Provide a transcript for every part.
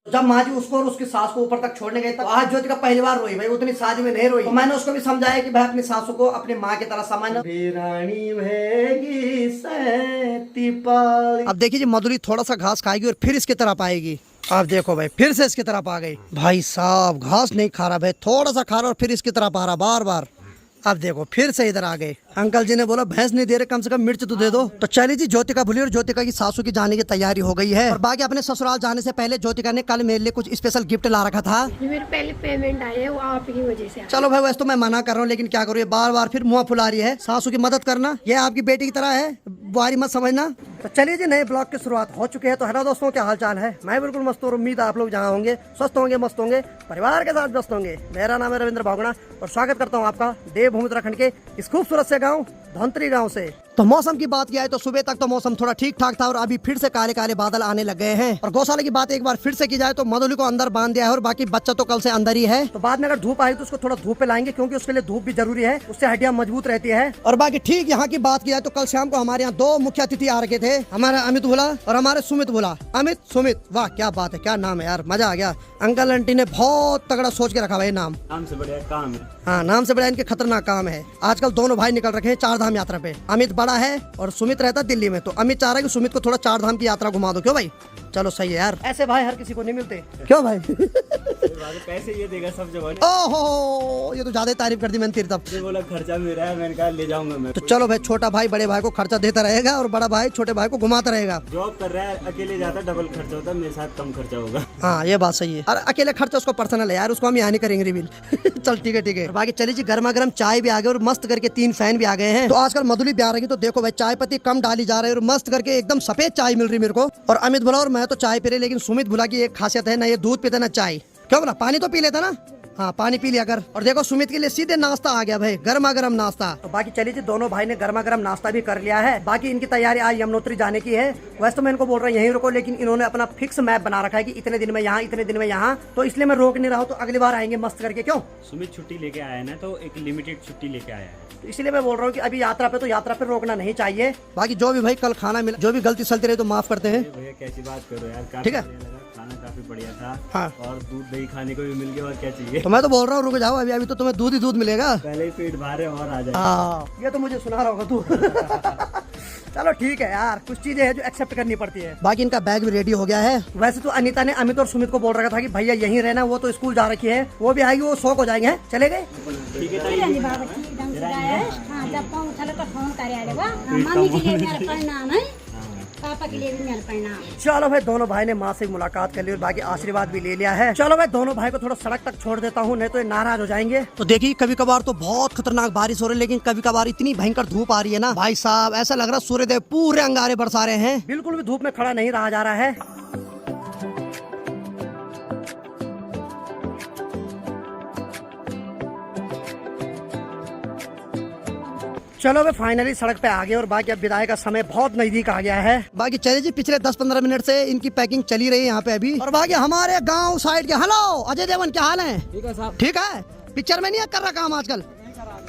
जब माँ जी उसको और उसकी सास को ऊपर तक छोड़ने गए, तब आज ज्योतिका पहली बार रोई भाई, उतनी शादी में नहीं रोई। तो मैंने उसको भी समझाया कि भाई अपनी सासू को अपनी माँ की तरह समझना। अब देखिए जी मधुरी थोड़ा सा घास खाएगी और फिर इसकी तरफ आएगी। आप देखो भाई फिर से इसकी तरफ आ गई। भाई साहब घास नहीं खा रहा भाई, थोड़ा सा खा रहा और फिर इसकी तरफ आ रहा बार बार। अब देखो फिर से इधर आ गए। अंकल जी ने बोला भैंस नहीं दे रहे, कम से कम मिर्च तो दे दो। तो चलिए जी ज्योतिका भूली और ज्योतिका की सासू की जाने की तैयारी हो गई है। और बाकी अपने ससुराल जाने से पहले ज्योतिका ने कल मेरे लिए कुछ स्पेशल गिफ्ट ला रखा था। मेरे पहले पेमेंट आए वो आप की वजह से। चलो भाई वैसे तो मैं मना कर रहा हूँ, लेकिन क्या करूँ, ये बार बार फिर मुँह फुला रही है। सासू की मदद करना ये आपकी बेटी की तरह है, बुआरी मत समझना। तो चलिए जी नए ब्लॉग की शुरुआत हो चुकी है। तो हेलो दोस्तों, क्या हाल चाल है? मैं बिल्कुल मस्त हूँ। उम्मीद है आप लोग जहाँ होंगे स्वस्थ होंगे, मस्त होंगे, परिवार के साथ व्यस्त होंगे। मेरा नाम है रविंद्र भागुड़ा और स्वागत करता हूँ आपका देवभूमि उत्तराखंड के इस खूबसूरत से गाँव धनतरी गाँव से। तो मौसम की बात किया है तो सुबह तक तो मौसम थोड़ा ठीक ठाक था और अभी फिर से काले काले बादल आने लग गए हैं। और गौशाला की बात एक बार फिर से की जाए तो मधुली को अंदर बांध दिया है और बाकी बच्चा तो कल से अंदर ही है। तो बाद में अगर धूप आई तो उसको थोड़ा धूप पे लाएंगे, क्योंकि उसके लिए धूप भी जरूरी है, उससे हड्डियां मजबूत रहती है। और बाकी ठीक यहाँ की बात की जाए तो कल शाम को हमारे यहाँ दो मुख्य अतिथि आ रखे थे, हमारा अमित भोला और हमारे सुमित भोला। अमित सुमित, वाह क्या बात है, क्या नाम है यार, मजा आ गया। अंकल आंटी ने बहुत तगड़ा सोच के रखा भाई नाम से बढ़िया काम है। हाँ नाम से बड़ा इनके खतरनाक काम है। आजकल दोनों भाई निकल रखे हैं 4 धाम यात्रा पे। अमित बड़ा है और सुमित रहता दिल्ली में, तो अमित चाह रहा है कि सुमित को थोड़ा 4 धाम की यात्रा घुमा दो। क्यों भाई? चलो सही है यार, ऐसे भाई हर किसी को नहीं मिलते। क्यों भाई? पैसे ये देगा सब जगह। ओहो ये तो ज्यादा तारीफ कर दी मैंने तेरी तब। बोला खर्चा मेरा है, मैंने कहा ले जाऊंगा मैं। तो चलो भाई छोटा भाई बड़े भाई को खर्चा देता रहेगा और बड़ा भाई छोटे भाई को घुमाता रहेगा। जॉब कर रहा है, अकेले जाता डबल खर्चा होता, मेरे साथ कम खर्चा होगा। हाँ ये बात सही है। और अकेले खर्चा उसको पर्सनल है यार, उसको हम यहाँ नहीं करेंगे रिवील। चल ठीक है ठीक है। बाकी चलिए जी गर्मा गर्म चाय भी आ गए और मस्त करके 3 फैन भी आ गए हैं। तो आजकल मधुली ब्याह रही तो देखो भाई चाय पत्ती कम डाली जा रही है और मस्त करके एकदम सफेद चाय मिल रही मेरे को। और अमित भोला और मैं तो चाय पी रहे, लेकिन सुमित भोला की एक खासियत है, ना ये दूध पीता ना चाय। क्यों बोला? पानी तो पी लेता ना। हाँ पानी पी लिया कर। और देखो सुमित के लिए सीधे नाश्ता आ गया भाई, गर्मा गर्म नाश्ता। तो बाकी चलिए जी दोनों भाई ने गर्मा गर्म नाश्ता भी कर लिया है। बाकी इनकी तैयारी आज यमुनोत्री जाने की है। वैसे तो मैं इनको बोल रहा हूँ यहीं रुको, लेकिन इन्होंने अपना फिक्स मैप बना रखा है कि इतने दिन में यहाँ, इतने दिन में यहाँ, तो इसलिए मैं रोक नहीं रहा हूँ। तो अगली बार आएंगे मस्त करके। क्यों? सुमित छुट्टी लेके आया है ना, तो एक लिमिटेड छुट्टी लेके आया है, तो इसलिए मैं बोल रहा हूँ कि अभी यात्रा पे तो यात्रा पे रोकना नहीं चाहिए। बाकी जो भी भाई कल खाना मिला, जो भी गलती सलती रही तो माफ करते हैं। भैया कैसी बात करो यार, ठीक है। खाना काफी बढ़िया था। हाँ। और दूध दही खाने को भी मिल गया, और क्या चाहिए। तो मैं तो बोल रहा हूँ रुक जाओ, अभी अभी तो तुम्हें दूध ही दूध मिलेगा। पहले ही पेट भरे और आ जाए। हाँ ये तो मुझे सुना रहा होगा तू। चलो ठीक है यार, कुछ चीजें हैं जो एक्सेप्ट करनी पड़ती है। बाकी इनका बैग भी रेडी हो गया है। वैसे तो अनीता ने अमित और सुमित को बोल रखा था कि भैया यहीं रहना, वो तो स्कूल जा रखी है, वो भी आएगी, वो 100 हो जाएंगे। चले गए? ठीक है जब पाऊँ तो फोन करे मम्मी के लिए मेरा प्रणाम है, पापा के लिए भी मेरा प्रणाम। चलो भाई दोनों भाई ने माँ से मुलाकात कर ली और बाकी आशीर्वाद भी ले लिया है। चलो भाई दोनों भाई को थोड़ा सड़क तक छोड़ देता हूँ, नहीं तो ये नाराज हो जाएंगे। तो देखिए कभी कभार तो बहुत खतरनाक बारिश हो रही है, लेकिन कभी कभार इतनी भयंकर धूप आ रही है ना भाई साहब, ऐसा लग रहा है सूर्यदेव पूरे अंगारे बरसा रहे हैं। बिल्कुल भी धूप में खड़ा नहीं रहा जा रहा है। चलो वे फाइनली सड़क पे आ गए और बाकी अब विदाई का समय बहुत नजदीक आ गया है। बाकी चलिए जी पिछले 10-15 मिनट से इनकी पैकिंग चली रही है यहाँ पे अभी। और बाकी हमारे गांव साइड के हेलो अजय देवगन, क्या हाल है? ठीक है साहब। ठीक है। पिक्चर में नहीं कर रहा काम आजकल?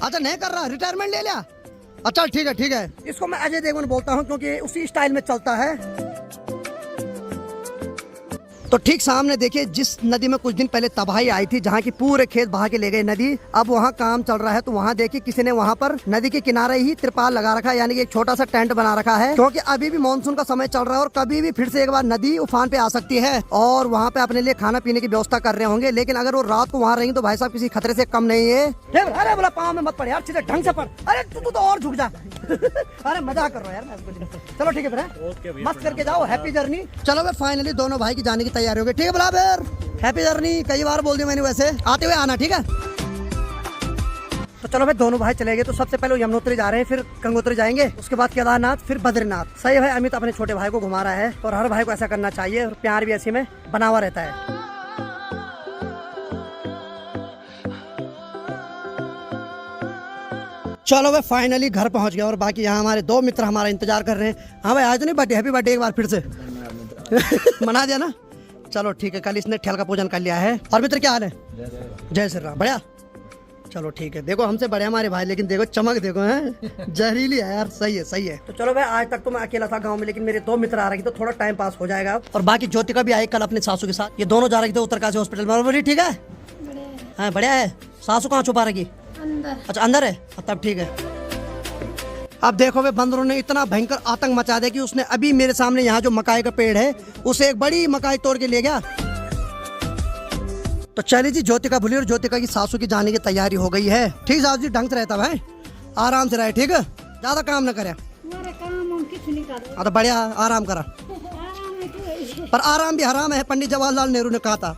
अच्छा नहीं कर रहा, रिटायरमेंट ले लिया? अच्छा ठीक है ठीक है। इसको मैं अजय देवगन बोलता हूँ क्योंकि उसी स्टाइल में चलता है। तो ठीक सामने देखिए जिस नदी में कुछ दिन पहले तबाही आई थी, जहाँ की पूरे खेत बहा के ले गए नदी, अब वहाँ काम चल रहा है। तो वहाँ देखिए किसी ने वहाँ पर नदी के किनारे ही त्रिपाल लगा रखा है, यानी कि एक छोटा सा टेंट बना रखा है, क्योंकि अभी भी मानसून का समय चल रहा है और कभी भी फिर से एक बार नदी उफान पे आ सकती है। और वहाँ पे अपने लिए खाना पीने की व्यवस्था कर रहे होंगे, लेकिन अगर वो रात को वहाँ रहेंगे तो भाई साहब किसी खतरे से कम नहीं है। अरे बोला पाँव में मत पड़े यार, सीधे ढंग से पड़। अरे तू तो और झुक जा। अरे मजाक कर रहा है यार। चलो ठीक है फिर मस्त करके जाओ, हैप्पी जर्नी। चलो भाई फाइनली दोनों भाई की जाने की तैयारी हो गई। ठीक है बोला हैप्पी जर्नी, कई बार बोल दिया मैंने, वैसे आते हुए आना ठीक है। तो चलो भाई दोनों भाई चले गए। तो सबसे पहले यमुनोत्री जा रहे हैं, फिर गंगोत्री जाएंगे, उसके बाद केदारनाथ, फिर बद्रीनाथ। सही है भाई, अमित अपने छोटे भाई को घुमा रहा है और हर भाई को ऐसा करना चाहिए और प्यार भी ऐसे में बना हुआ रहता है। चलो भाई फाइनली घर पहुंच गए और बाकी यहाँ हमारे 2 मित्र हमारा इंतजार कर रहे हैं। हाँ भाई आज तो नहीं बर्थडे, हैप्पी बर्थडे एक बार फिर से। मना दिया ना? चलो ठीक है, कल इसने ठेल का पूजन कर लिया है। और मित्र क्या हाल है? जय श्री राम। बढ़िया। चलो ठीक है, देखो हमसे बड़े हमारे भाई, लेकिन देखो चमक देखो है, जहरीली है यार। सही है सही है। तो चलो भाई, आज तक तो मैं अकेला था गांव में, लेकिन मेरे 2 मित्र आ रहे थे, तो थोड़ा टाइम पास हो जाएगा। और बाकी ज्योतिका भी आई कल अपने सासू के साथ, ये दोनों जा रहे थे उत्तरकाशी हॉस्पिटल में। बोली ठीक है, हाँ बढ़िया है। सासू कहाँ छुपा रखी? अंदर। अच्छा अंदर है, तब ठीक है। अब देखो वे बंदरों ने इतना भयंकर आतंक मचा दिया कि उसने अभी मेरे सामने यहाँ जो मकाई का पेड़ है उसे एक बड़ी मकाई तोड़ के ले गया। तो चलिए जी, ज्योतिका भूली और ज्योतिका की सासू की जाने की तैयारी हो गई है। ठीक सासू जी, ढंग से रहता भाई, आराम से रहे, ठीक है, ज्यादा काम न करे। तो बढ़िया, आराम करा। पर आराम भी हराम है, पंडित जवाहरलाल नेहरू ने कहा था।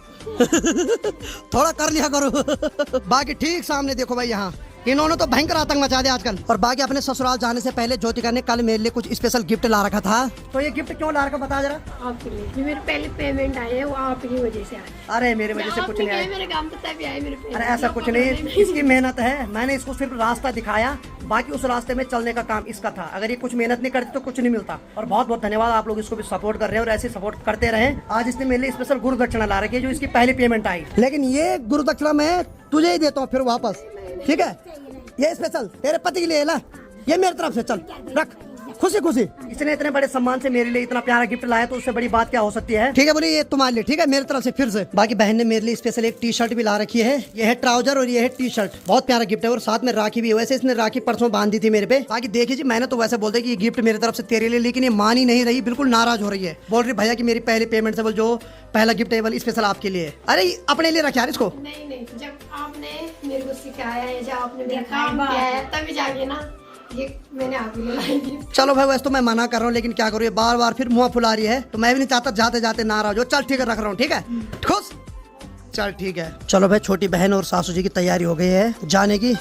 थोड़ा कर लिया करो। बाकी ठीक सामने देखो भाई, यहाँ इन्होंने तो भयंकर आतंक मचा दिया आजकल। और बाकी अपने ससुराल जाने से पहले ज्योतिका ने कल मेरे लिए कुछ स्पेशल गिफ्ट ला रखा था। तो ये गिफ्ट क्यों ला रखा बता जरा। आपके लिए, जो मेरे पहले पेमेंट आए हैं वो आपकी वजह से आए। अरे मेरे वजह से कुछ नहीं आया, मेरे काम तो तभी आए मेरे पेमेंट। अरे ऐसा कुछ नहीं, इसकी मेहनत है। मैंने इसको सिर्फ रास्ता दिखाया, बाकी उस रास्ते में चलने का काम इसका था। अगर ये कुछ मेहनत नहीं करती तो कुछ नहीं मिलता। और बहुत बहुत धन्यवाद, आप लोग इसको भी सपोर्ट कर रहे हैं और ऐसे सपोर्ट करते रहें। आज इसने मेरे लिए स्पेशल गुरु दक्षिणा ला रखी है, जो इसकी पहली पेमेंट आई। लेकिन ये गुरु दक्षिणा मैं तुझे ही देता हूँ फिर वापस, ठीक है। ये स्पेशल तेरे पति के लिए ला, ये मेरी तरफ से, चल रख, खुशी खुशी। इसने इतने बड़े सम्मान से मेरे लिए इतना प्यारा गिफ्ट लाया, तो उससे बड़ी बात क्या हो सकती है। ठीक है बोलिए, ये तुम्हारे लिए, ठीक है, मेरी तरफ से फिर से। बाकी बहन ने मेरे लिए स्पेशल एक टी शर्ट भी ला रखी है। ये है ट्राउजर और ये है टी शर्ट, बहुत प्यारा गिफ्ट है। और साथ में राखी भी है। वैसे इसने राखी परसों बांध दी थी मेरे पे। बाकी देखिए जी, मैंने तो वैसे बोलते कि ये गिफ्ट मेरी तरफ से तेरे लिए, लेकिन ये मान ही नहीं रही, बिल्कुल नाराज हो रही है। बोल रही भैया की मेरी पहली पेमेंट से बोल जो पहला गिफ्ट है वो स्पेशल आपके लिए। अरे अपने लिए रखा यार इसको। नहीं, जब आपने मेरे को सिखाया है, जब आपने मेरा काम किया है, तभी जाके ना ये मैंने आपके लिए लाई। चलो भाई, वैसे तो मैं मना कर रहा हूँ, लेकिन क्या करूँ, ये बार बार फिर मुँह फुला रही है, तो मैं भी नहीं चाहता जाते जाते नाराज हो। चल ठीक है, रख रहा हूँ, ठीक है, खुश, चल ठीक है। चलो भाई, छोटी बहन और सासू जी की तैयारी हो गई है जाने की।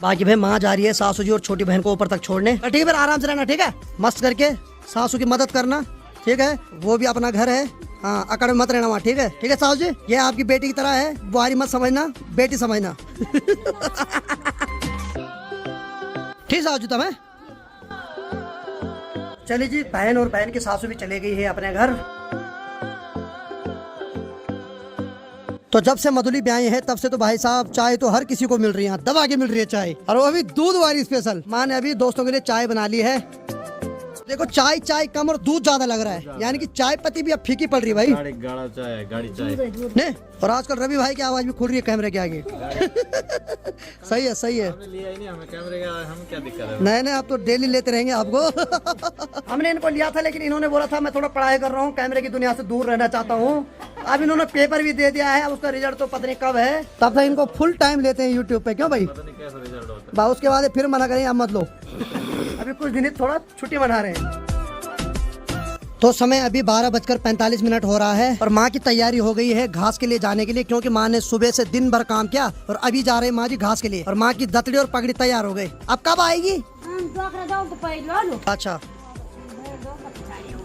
बाकी भाई माँ जा रही है सासू जी और छोटी बहन को ऊपर तक छोड़ने। ठीक है, फिर आराम से रहना, ठीक है, मस्त करके सासू की मदद करना, ठीक है। वो भी अपना घर है, हाँ, अकड़ में मत रहना वहाँ, ठीक है। ठीक है सासू जी, ये आपकी बेटी की तरह है, बुआरी मत समझना, बेटी समझना। ठीक सासू जी, तुम्हें चलिए जी, बहन और बहन की सासू भी चले गई है अपने घर। तो जब से मधुली ब्याई है तब से तो भाई साहब चाय तो हर किसी को मिल रही है, दबा के मिल रही है चाय, और वो भी दूध वाली स्पेशल। माँ ने अभी दोस्तों के लिए चाय बना ली है। देखो चाय कम और दूध ज्यादा लग रहा है, यानी कि चाय पत्ती भी अब फीकी पड़ रही है भाई। गाड़ी चाय ने। और आजकल रवि भाई की आवाज भी खुल रही है कैमरे के आगे। सही है सही है। हमें कैमरे का हम क्या दिक्कत है? नहीं, आप तो डेली लेते रहेंगे आपको। हमने इनको लिया था, लेकिन इन्होंने बोला था मैं थोड़ा पढ़ाई कर रहा हूँ, कैमरे की दुनिया से दूर रहना चाहता हूँ। अब इन्होंने पेपर भी दे दिया है, अब उसका रिजल्ट तो पता नहीं कब है। तब तक इनको फुल टाइम लेते हैं यूट्यूब पे, क्यों भाई? उसके बाद फिर मना करेंगे अब मत लो। अभी कुछ दिन थोड़ा छुट्टी मना रहे हैं। तो समय अभी 12:45 हो रहा है और माँ की तैयारी हो गई है घास के लिए जाने के लिए, क्योंकि माँ ने सुबह से दिन भर काम किया और अभी जा रहे हैं माँ जी घास के लिए। और माँ की दतड़ी और पगड़ी तैयार हो गई। अब कब आएगी? अच्छा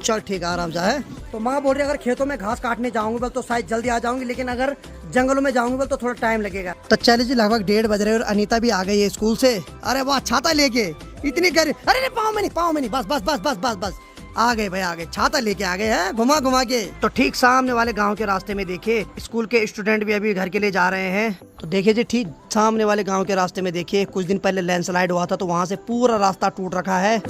चल ठीक है, आराम से है। तो माँ बोल रही है अगर खेतों में घास काटने जाऊंगी बोल तो शायद जल्दी आ जाऊंगी, लेकिन अगर जंगलों में जाऊंगी बोल तो थोड़ा टाइम लगेगा। तो चलिए जी, लगभग 1:30 बज रहे और अनीता भी आ गई है स्कूल से। अरे वाह, छाता लेके इतनी गर्मी। अरे नहीं, पाँव में नहीं, बस आ गए भाई, आ गए, छाता लेके आ गए हैं घुमा के। तो ठीक सामने वाले गांव के रास्ते में देखिए स्कूल के स्टूडेंट भी अभी घर के लिए जा रहे हैं। तो देखिए जी, ठीक सामने वाले गांव के रास्ते में देखिए कुछ दिन पहले लैंडस्लाइड हुआ था, तो वहां से पूरा रास्ता टूट रखा है।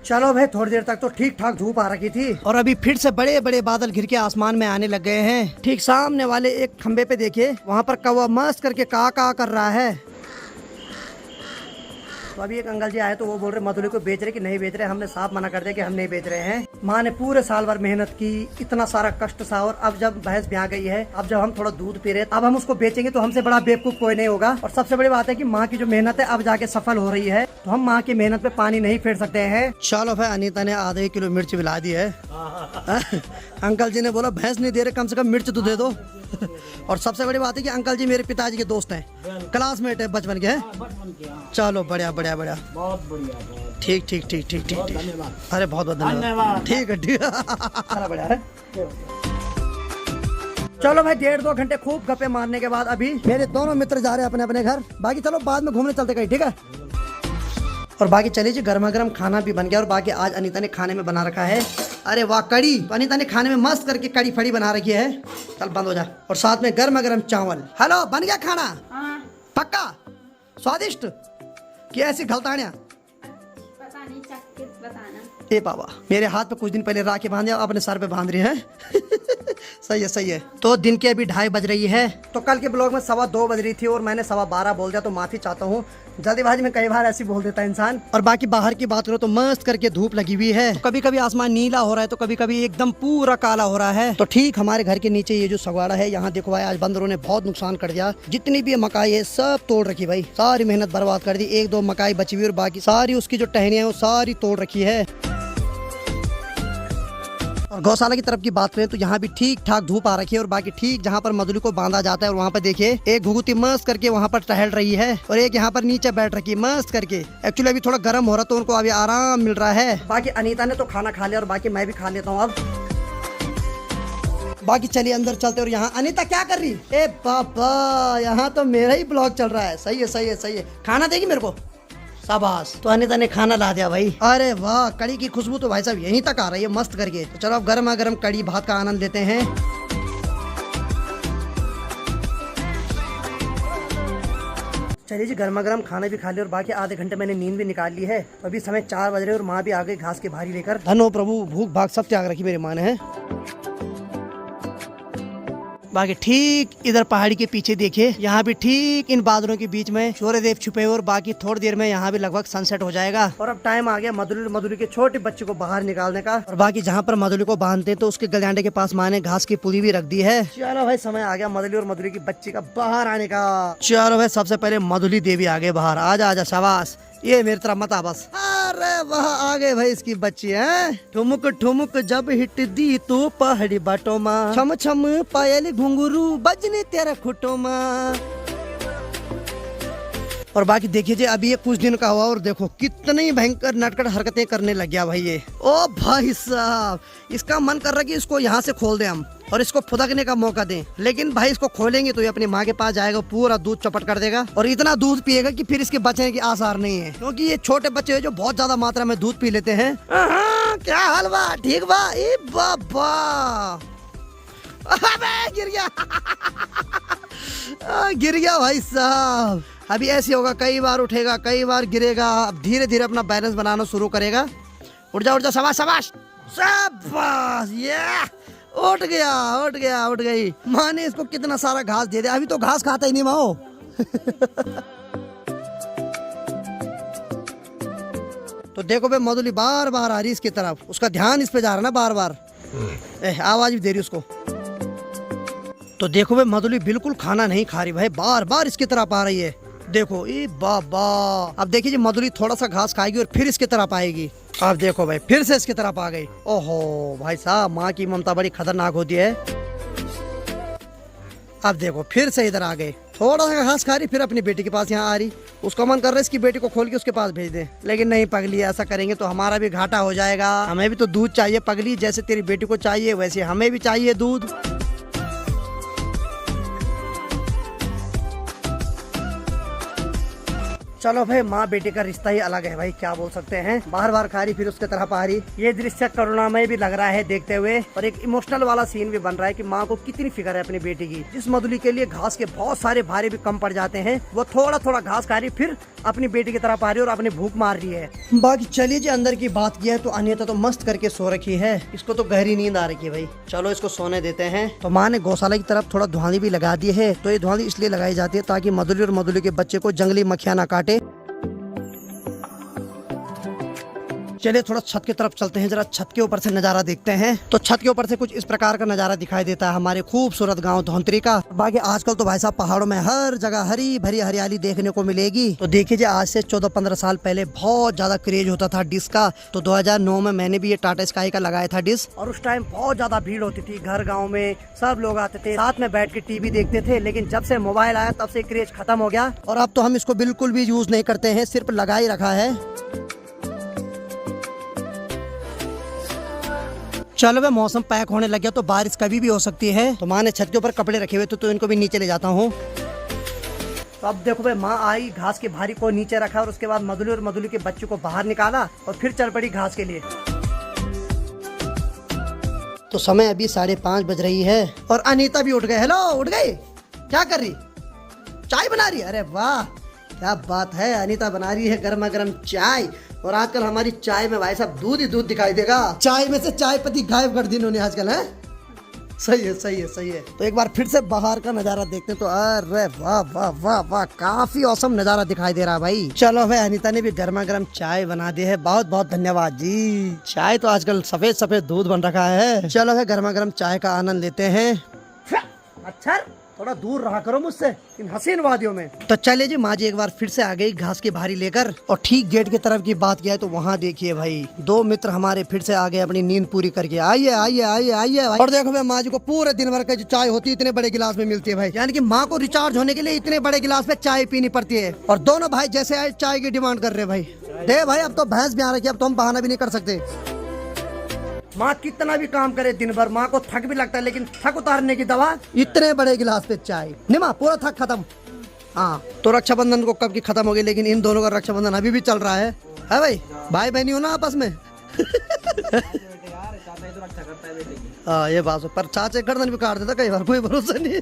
चलो भाई, थोड़ी देर तक तो ठीक ठाक धूप आ रखी थी और अभी फिर से बड़े बड़े बादल घिर के आसमान में आने लग गए हैं। ठीक सामने वाले एक खंबे पे देखिए, वहाँ पर कौवा मस्त करके का कर रहा है। तो अभी एक अंकल जी आए तो वो बोल रहे मधुली को बेच रहे कि नहीं बेच रहे। हमने साफ मना कर दिया कि हम नहीं बेच रहे हैं। माँ ने पूरे साल भर मेहनत की, इतना सारा कष्ट सहा, और अब जब भैंस ब्याह गई है, अब जब हम थोड़ा दूध पी रहे अब हम उसको बेचेंगे तो हमसे बड़ा बेवकूफ कोई नहीं होगा। और सबसे बड़ी बात है कि माँ की जो मेहनत है अब जाके सफल हो रही है, तो हम माँ की मेहनत पे पानी नहीं फेर सकते हैं। चलो भाई, अनीता ने आधे किलो मिर्च मिला दी है। अंकल जी ने बोला भैंस नहीं दे रहे, कम से कम मिर्च तो दे दो। और सबसे बड़ी बात है कि अंकल जी मेरे पिताजी के दोस्त हैं, क्लासमेट है बचपन के हैं। चलो बढ़िया बढ़िया बढ़िया, बहुत बढ़िया, ठीक ठीक ठीक ठीक ठीक ठीक, अरे बहुत बहुत धन्यवाद। ठीक है ठीक है, बढ़िया है। चलो भाई, 1.5-2 घंटे खूब गप्पे मारने के बाद अभी मेरे दोनों मित्र जा रहे हैं अपने अपने घर। बाकी चलो बाद में घूमने चलते कहीं, ठीक है। और बाकी चलिए जी गर्मा गर्म खाना भी बन गया। और बाकी आज अनीता ने खाने में बना रखा है, अरे वाह, कड़ी। तो अनीता ने खाने में मस्त करके कड़ी फड़ी बना रखी है। चल बंद हो जा। और साथ में गर्मा गर्म चावल। हेलो, बन गया खाना? पक्का स्वादिष्ट कि ऐसी गलतानियां? पता नहीं, चख के बताना। ए बाबा, मेरे हाथ पे कुछ दिन पहले राखी बांधे, अपने सर पे बांध रही है। सही है, सही है। तो दिन के अभी 2:30 बज रही है। तो कल के ब्लॉग में 2:15 बज रही थी और मैंने 12:15 बोल दिया, तो माफी चाहता हूँ। जल्दीबाजी में कई बार ऐसी बोल देता है इंसान। और बाकी बाहर की बात करो तो मस्त करके धूप लगी हुई है। तो कभी कभी आसमान नीला हो रहा है, तो कभी कभी एकदम पूरा काला हो रहा है। तो ठीक हमारे घर के नीचे ये जो सगवाड़ा है, यहाँ देखो भाई, आज बंदरों ने बहुत नुकसान कर दिया। जितनी भी मकाई है सब तोड़ रखी भाई, सारी मेहनत बर्बाद कर दी। 1-2 मकाई बची हुई और बाकी सारी उसकी जो टहनियां है वो सारी तोड़ रखी है। और गौशाला की तरफ की बात करें तो यहाँ भी ठीक ठाक धूप आ रखी है। और बाकी ठीक जहाँ पर मधुली को बांधा जाता है, और वहाँ पर देखिए एक घुघुती मस्त करके वहाँ पर टहल रही है, और एक यहाँ पर नीचे बैठ रखी है मस्त करके। एक्चुअली अभी थोड़ा गर्म हो रहा तो उनको अभी आराम मिल रहा है। बाकी अनीता ने तो खाना खा लिया और बाकी मैं भी खा लेता हूँ अब। बाकी चलिए अंदर चलते। और यहाँ अनीता क्या कर रही? ए बाबा, यहाँ तो मेरा ही ब्लॉग चल रहा है। सही है, सही है, सही है। खाना देगी मेरे को? शाबाश। तो अनीता ने खाना ला दिया भाई। अरे वाह, कड़ी की खुशबू तो भाई साहब यहीं तक आ रही है मस्त करके। तो चलो अब गर्मा गर्म कड़ी भात का आनंद लेते हैं। चलिए जी, गर्मा गर्म खाना भी खा लिया और बाकी आधे घंटे मैंने नींद भी निकाल ली है। अभी समय 4 बज रहे और माँ भी आ गई घास के भारी लेकर। धन हो प्रभु, भूख भाग सब त्याग रखी मेरी माँ ने है। बाकी ठीक इधर पहाड़ी के पीछे देखिए, यहाँ भी ठीक इन बादलों के बीच में सूर्यदेव छुपे हुए। और बाकी थोड़ी देर में यहाँ भी लगभग सनसेट हो जाएगा। और अब टाइम आ गया मधुली के छोटे बच्चे को बाहर निकालने का। और बाकी जहाँ पर मधुली को बांधते तो उसके गलियांडे के पास माँ ने घास की पुली भी रख दी है। चलो भाई, समय आ गया मधुली और मधुली की बच्ची का बाहर आने का। चलो भाई, सबसे पहले मधुली देवी आ गए बाहर। आजा आजा, शाबाश। ये मेरी तरफ मत आ बस। अरे वाह, आ गए भाई इसकी बच्ची है। ठुमुक ठुमुक जब हिट दी तो पहाड़ी बाटो माँ, छम छम पायल घुंघरू बजने तेरा खुटो माँ। और बाकी देखिए जी, अभी ये कुछ दिन का हुआ और देखो कितनी भयंकर नटखट हरकतें करने लग गया भाई ये। ओ भाई साहब, इसका मन कर रहा है कि इसको यहाँ से खोल दें हम और इसको फुदकने का मौका दें। लेकिन भाई इसको खोलेंगे तो ये अपनी माँ के पास जाएगा, पूरा दूध चपट कर देगा और इतना दूध पिएगा कि फिर इसके बचने की आसार नहीं है। क्योंकि ये छोटे बच्चे हैं जो बहुत ज्यादा मात्रा में दूध पी लेते हैं। क्या हाल बा? ठीक बा? ए बाबा, अबे गिर गया। गिर गया भाई साहब। अभी ऐसे होगा, कई बार उठेगा, कई बार गिरेगा। अब धीरे धीरे अपना बैलेंस बनाना शुरू करेगा। उठ जा उठ जा, शाबाश शाबाश शाबाश। ये उठ गया, उठ गया, उठ गई। माँ ने इसको कितना सारा घास दे दिया, अभी तो घास खाता ही नहीं माओ। तो देखो भाई, मधुली बार बार आ रही इसकी तरफ, उसका ध्यान इस पे जा रहा ना बार बार। आवाज भी दे रही उसको। तो देखो भाई, मधुली बिल्कुल खाना नहीं खा रही भाई, बार बार इसकी तरफ आ रही है। देखो, ए बाबा। अब देखिए जी, मधुली थोड़ा सा घास खाएगी और फिर इसकी तरफ आएगी। अब देखो भाई, फिर से इसकी तरफ आ गई। ओहो भाई साहब, माँ की ममता बड़ी खतरनाक होती है। अब देखो फिर से इधर आ गए, थोड़ा सा घास खा रही, फिर अपनी बेटी के पास यहाँ आ रही। उसका मन कर रहा है इसकी बेटी को खोल के उसके पास भेज दे, लेकिन नहीं पगली, ऐसा करेंगे तो हमारा भी घाटा हो जाएगा। हमें भी तो दूध चाहिए पगली, जैसे तेरी बेटी को चाहिए वैसे हमें भी चाहिए दूध। चलो भाई, माँ बेटे का रिश्ता ही अलग है भाई, क्या बोल सकते हैं। बार बार खा रही, फिर उसके तरफ आ रही। ये दृश्य करुणामय भी लग रहा है देखते हुए, और एक इमोशनल वाला सीन भी बन रहा है कि माँ को कितनी फिक्र है अपनी बेटी की। जिस मधुली के लिए घास के बहुत सारे भारे भी कम पड़ जाते हैं, वो थोड़ा थोड़ा घास खा रही, फिर अपनी बेटी की तरफ आ रही और अपनी भूख मार रही है। बाकी चलिए जी, अंदर की बात की है तो अनीता तो मस्त करके सो रखी है, इसको तो गहरी नींद आ रखी है भाई। चलो इसको सोने देते हैं। तो माँ ने गौशाला की तरफ थोड़ा धुआंधी भी लगा दी है। तो ये धुआंधी इसलिए लगाई जाती है ताकि मधुली और मधुली के बच्चे को जंगली मक्खियाँ ना काटे। चलिए थोड़ा छत की तरफ चलते हैं, जरा छत के ऊपर से नजारा देखते हैं। तो छत के ऊपर से कुछ इस प्रकार का नजारा दिखाई देता है हमारे खूबसूरत गांव धौंतरी का। बाकी आजकल तो भाई साहब पहाड़ों में हर जगह हरी भरी हरियाली देखने को मिलेगी। तो देखिए, आज से 14-15 साल पहले बहुत ज्यादा क्रेज होता था डिश का। तो 2009 में मैंने भी ये टाटा स्काई का लगाया था डिश, और उस टाइम बहुत ज्यादा भीड़ होती थी। घर गाँव में सब लोग आते थे, साथ में बैठ के टीवी देखते थे। लेकिन जब से मोबाइल आया तब से क्रेज खत्म हो गया, और अब तो हम इसको बिल्कुल भी यूज नहीं करते हैं, सिर्फ लगा ही रखा है। चलो भाई, मौसम पैक होने लग गया तो बारिश कभी भी हो सकती है। तो माँ ने छत के ऊपर कपड़े रखे हुए थे तो इनको भी नीचे ले जाता हूँ। तो अब देखो भाई, माँ आई, घास के भारी को नीचे रखा और उसके बाद मधुली और मधुली के बच्चों को बाहर निकाला और फिर चल पड़ी घास के लिए। तो समय अभी 5:30 बज रही है और अनीता भी उठ गए। हेलो, उठ गई? क्या कर रही? चाय बना रही है? अरे वाह, क्या बात है, अनीता बना रही है गर्मा गर्म चाय। और आजकल हमारी चाय में भाई साहब दूध ही दूध दिखाई देगा। चाय में से चाय पत्ती गायब कर दी इन्होंने आजकल, है? सही है, सही है, सही है। तो एक बार फिर से बाहर का नजारा देखते हैं। तो अरे वाह वाह वाह वाह, काफी औसम नजारा दिखाई दे रहा है भाई। चलो भाई, अनीता ने भी गर्मा गर्म चाय बना दी है, बहुत बहुत धन्यवाद जी। चाय तो आजकल सफेद सफेद दूध बन रखा है। चलो भाई, गर्मा गर्म चाय का आनंद लेते हैं। अच्छा, थोड़ा दूर रहा करो मुझसे इन हसीन वादियों में। तो चले जी, माँ जी एक बार फिर से आ गई घास की भारी लेकर और ठीक गेट की तरफ की बात किया है तो वहाँ देखिए भाई, 2 मित्र हमारे फिर से आ गए अपनी नींद पूरी करके। आइए आइए आइए आइए भाई। और देखो भाई, माँ जी को पूरे दिन भर का जो चाय होती है इतने बड़े गिलास में मिलती है भाई, यानी कि माँ को रिचार्ज होने के लिए इतने बड़े गिलास में चाय पीनी पड़ती है। और दोनों भाई जैसे आए चाय की डिमांड कर रहे भाई। दे भाई, अब तो भैंस भी आ रही है, अब तो हम बहाना भी नहीं कर सकते। माँ कितना भी काम करे दिन भर, माँ को थक भी लगता है, लेकिन थक उतारने की दवा इतने बड़े गिलास पे चाय। नहीं माँ, पूरा थक खत्म। हाँ, तो रक्षाबंधन को कब की खत्म हो गई, लेकिन इन दोनों का रक्षाबंधन अभी भी चल रहा है भाई? भाई बहनी हो ना आपस में। हाँ, ये बात पर चाचे गर्दन भी काट देता कई बार, कोई भरोसा नहीं।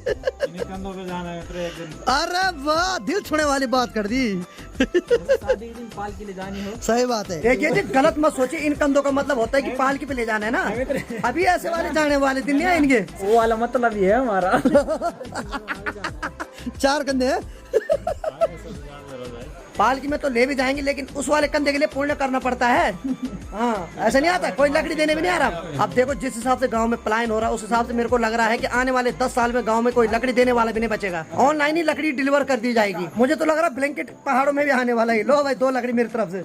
अरे वाह, दिल छूने वाली बात कर दी। पालकी ले जानी हो। सही बात है। देखिए जी, गलत मत सोचिए, इन कंधों का मतलब होता है कि पालकी पे ले जाना है ना। अभी ऐसे वाले जाने वाले दिन नहीं है इनके, वो वाला मतलब ये है हमारा। 4 कंधे हैं। पालकी में तो ले भी जाएंगे, लेकिन उस वाले कंधे के लिए पुण्य करना पड़ता है। हाँ, ऐसा नहीं आता, कोई लकड़ी देने भी नहीं आ रहा। अब देखो, जिस हिसाब से गांव में पलायन हो रहा है, उस हिसाब से मेरे को लग रहा है कि आने वाले 10 साल में गांव में कोई लकड़ी देने वाला भी नहीं बचेगा। ऑनलाइन ही लकड़ी डिलीवर कर दी जाएगी। मुझे तो लग रहा है ब्लैंकेट पहाड़ों में भी आने वाला है। लो भाई, 2 लकड़ी मेरी तरफ से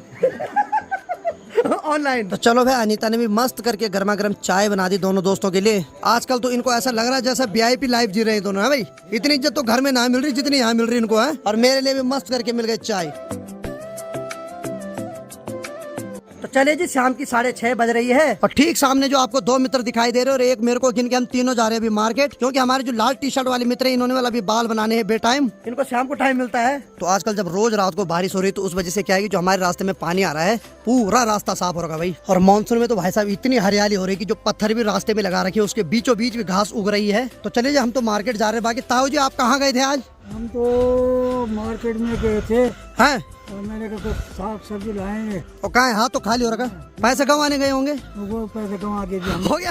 ऑनलाइन। तो चलो भाई, अनीता ने भी मस्त करके गर्मा गर्म चाय बना दी दोनों दोस्तों के लिए। आजकल तो इनको ऐसा लग रहा है जैसा VIP लाइफ जी रहे हैं दोनों, है भाई? इतनी इज्जत तो घर में ना मिल रही जितनी यहाँ मिल रही इनको है। और मेरे लिए भी मस्त करके मिल गई चाय। तो चले जी, शाम की 6:30 बज रही है और ठीक सामने जो आपको 2 मित्र दिखाई दे रहे हैं और एक मेरे को, जिनके हम तीनों जा रहे हैं अभी मार्केट, क्योंकि हमारे जो लाल टी-शर्ट वाले मित्र हैं, इन्होंने वाला अभी बाल बनाने हैं बे टाइम। इनको शाम को टाइम मिलता है। तो आजकल जब रोज रात को बारिश हो रही है तो उस वजह से क्या है कि जो हमारे रास्ते में पानी आ रहा है, पूरा रास्ता साफ हो रहा है भाई। और मानसून में तो भाई साहब इतनी हरियाली हो रही है कि जो पत्थर भी रास्ते में लगा रखे हैं उसके बीचों बीच भी घास उग रही है। तो चलिए, हम तो मार्केट जा रहे हैं। बाकी ताऊ जी, आप कहाँ गए थे आज? हम तो मार्केट में गए थे हैं? और मैंने कहा कुछ साग सब्जी लाएंगे। और कहाँ है? हाथ तो खाली हो रखा, पैसे कमाने गए होंगे। वो पैसे कमा के दिया, हो गया।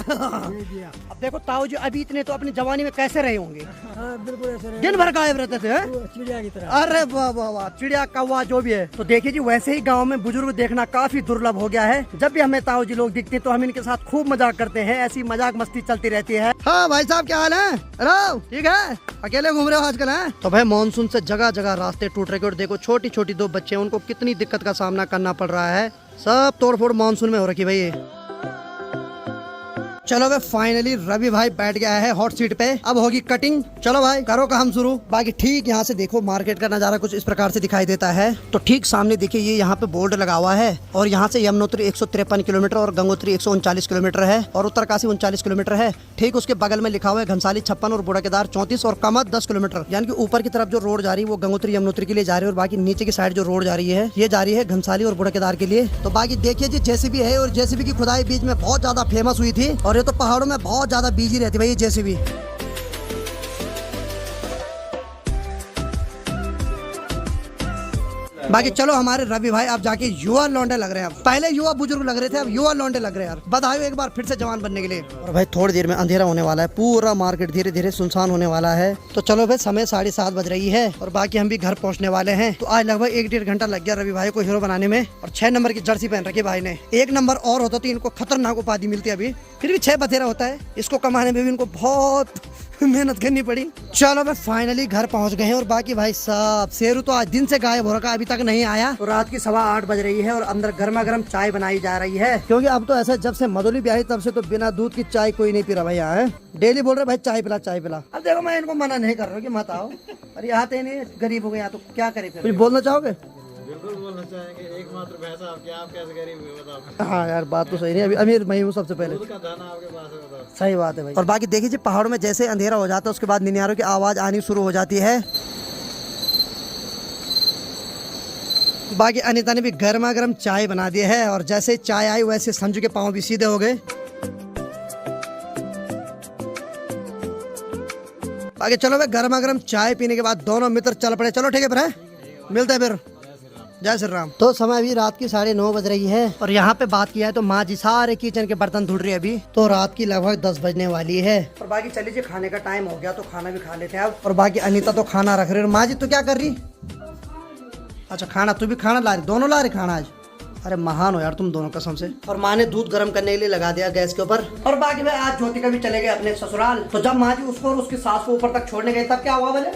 अब देखो ताऊ जी, अभी इतने तो अपनी जवानी में कैसे रहे होंगे? बिल्कुल ऐसे दिन भर गायब रहते थे, चिड़िया की तरह। अरे वाह वाह वाह, चिड़िया कौवा जो भी है। तो देखिए जी, वैसे ही गांव में बुजुर्ग देखना काफी दुर्लभ हो गया है। जब भी हमें ताऊ जी लोग दिखते हैं तो हम इनके साथ खूब मजाक करते हैं, ऐसी मजाक मस्ती चलती रहती है। हाँ भाई साहब, क्या हाल है? हेलो, ठीक है? अकेले घूम रहे हो आजकल? है तो भाई, मानसून से जगह जगह रास्ते टूट रहे और देखो छोटी छोटी 2 बच्चे, उनको कितनी दिक्कत का सामना करना पड़ रहा है। सब तोड़फोड़ मानसून में हो रखी भाई ये। चलो भाई, फाइनली रवि भाई बैठ गया है हॉट सीट पे, अब होगी कटिंग। चलो भाई, करो काम शुरू। बाकी ठीक यहाँ से देखो, मार्केट का नजारा कुछ इस प्रकार से दिखाई देता है। तो ठीक सामने देखिए, ये यहाँ पे बोर्ड लगा हुआ है और यहाँ से यमुनोत्री 153 किलोमीटर और गंगोत्री 139 किलोमीटर है और उत्तरकाशी 39 किलोमीटर है। ठीक उसके बगल में लिखा हुआ है घनसाली 56 और बुढ़ाकेदार 34 और कामत 10 किलोमीटर। यानी कि ऊपर की तरफ जो रोड जा रही है वो गंगोत्री यमुनोत्री के लिए जा रही है और बाकी नीचे की साइड जो रोड जा रही है ये जा रही है घनसाली और बुढ़ाकेदार के लिए। तो बाकी देखिए जी, जेसीबी है और जेसीबी की खुदाई बीच में बहुत ज्यादा फेमस हुई थी और ये तो पहाड़ों में बहुत ज्यादा बिजी रहती भाई ये जेसीबी। बाकी चलो, हमारे रवि भाई अब जाके युवा लौंडे लग रहे हैं। अब पहले युवा बुजुर्ग लग रहे थे, अब युवा लौंडे लग रहे हैं यार। बधाई एक बार फिर से जवान बनने के लिए। और भाई थोड़ी देर में अंधेरा होने वाला है, पूरा मार्केट धीरे धीरे सुनसान होने वाला है। तो चलो भाई, समय 7:30 बज रही है और बाकी हम भी घर पहुंचने वाले हैं। तो आज लगभग 1-1.5 घंटा लग गया रवि भाई को हीरो बनाने में। और 6 नंबर की जर्सी पहन रखी भाई ने। 1 नंबर और होता तो इनको खतरनाक उपाधि मिलती अभी, फिर भी 6 बथेरा होता है। इसको कमाने में भी इनको बहुत मेहनत करनी पड़ी। चलो भाई, फाइनली घर पहुंच गए हैं और बाकी भाई साहब, शेरू तो आज दिन से गायब हो रखा, अभी तक नहीं आया। तो रात की 8:15 बज रही है और अंदर गर्मा गर्म चाय बनाई जा रही है, क्योंकि अब तो ऐसा जब से मधुली ब्याही तब से तो बिना दूध की चाय कोई नहीं पी रहा भाई यहाँ है। डेली बोल रहे भाई चाय पिला चाय पिला। अब देखो, मैं इनको मना नहीं कर रहा हूँ कि मत आओ, पर ये आते नहीं, गरीब हो गए यहाँ, तो क्या करे। कुछ बोलना चाहोगे? बिल्कुल बोलना चाहेंगे, एकमात्र भैंसा आपके, आप कैसे गरीब हुए बताओ। हाँ यार, बात तो सही नहीं, अभी अमीर मैं हूँ सबसे पहले। दूध का दाना आपके पास है, बताओ। सही बात है भाई। और बाकी देखिए, पहाड़ों में जैसे अंधेरा हो जाता है उसके बाद निन्यारों की आवाज आनी शुरू हो जाती है। बाकी अनीता ने भी गर्मा गर्म चाय बना दी है और जैसे चाय आई वैसे संजू के पाँव भी सीधे हो गए। बाकी चलो भाई गर्मा गर्म चाय पीने के बाद दोनों मित्र चल पड़े। चलो ठीक है फिर, मिलते हैं फिर। जय श्री राम। तो समय अभी रात की 9:30 बज रही है और यहाँ पे बात किया है तो माँ जी सारे किचन के बर्तन धुल रही है अभी। तो रात की लगभग 10 बजने वाली है और बाकी चलिए जी खाने का टाइम हो गया तो खाना भी खा लेते हैं अब। और बाकी अनीता तो खाना रख रही है। माँ जी तू क्या कर रही? अच्छा खाना, तू भी खाना ला रही? दोनों ला रही खाना आज? अरे महान हो यार तुम दोनों कसम से। और माँ ने दूध गर्म करने के लिए लगा दिया गैस के ऊपर। और बाकी भाई आज ज्योति का भी चले गए अपने ससुराल। तो जब माँ जी उसको और उसकी सास को ऊपर तक छोड़ने गए तब क्या हुआ बोले?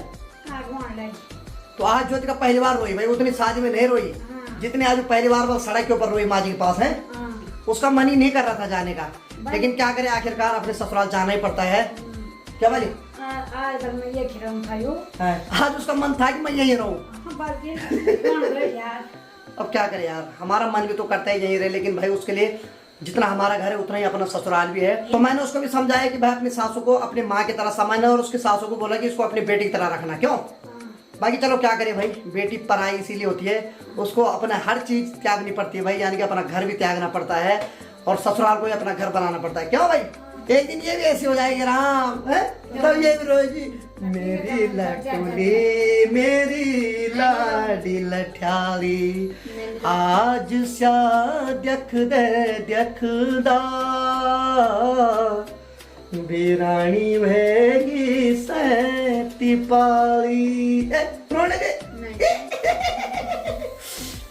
तो आज ज्योति का पहली बार रोई भाई, उतनी शादी में नहीं रोई जितने आज पहली बार वो सड़क के ऊपर रोई माँ जी के पास है। उसका मन ही नहीं कर रहा था जाने का, लेकिन क्या करे आखिरकार अपने ससुराल जाना ही पड़ता है। क्या बोली? आज उसका मन था कि मैं यही रहूं। अब क्या करे यार, हमारा मन भी तो करता है यही रहे, लेकिन भाई उसके लिए जितना हमारा घर है उतना ही अपना ससुराल भी है। तो मैंने उसको भी समझाया कि भाई अपनी सासू को अपनी माँ की तरह समझना और उसकी सासू को बोला कि इसको अपनी बेटी की तरह रखना। क्यों? बाकी चलो क्या करें भाई, बेटी पराई इसीलिए होती है, उसको अपना हर चीज त्यागनी पड़ती है भाई, यानी कि अपना घर भी त्यागना पड़ता है और ससुराल को भी अपना घर बनाना पड़ता है। क्यों भाई? एक दिन ये भी ऐसी हो जाएगी राम है तब ये भी रोएगी, मेरी लटुली मेरी लाडी लठ्याली आज स्या देख दे देखदा बिरानी भैगी सहती पाली। रोने दे।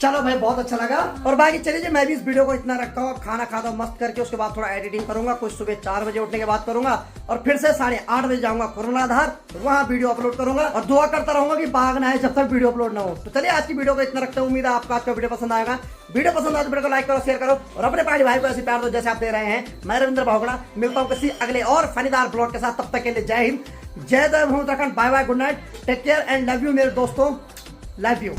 चलो भाई बहुत अच्छा लगा। और बाकी चलिए मैं भी इस वीडियो को इतना रखता हूँ, अब खाना खाता हूँ मस्त करके, उसके बाद थोड़ा एडिटिंग करूंगा, कुछ सुबह 4 बजे उठने के बाद करूंगा और फिर से 8:30 बजे जाऊंगा कोरोना आधार, वहाँ वीडियो अपलोड करूंगा और दुआ करता रहूंगा कि भाग ना आए जब तक वीडियो अपलोड ना हो। तो चलिए आज की वीडियो को इतना रखता हूँ, उम्मीद है आपको आज का वीडियो पसंद आएगा। वीडियो पसंद आए तो वीडियो को लाइक करो, शेयर करो और अपने भाई को ऐसे प्यार दो जैसे आप दे रहे हैं। मैं रविंद्र भावगड़ा मिलता हूँ किसी अगले और फनीदार ब्लॉग के साथ, तब तक के लिए जय हिंद, जय देव Uttarakhand, bye bye, good night, take care and love you मेरे दोस्तों, लव यू।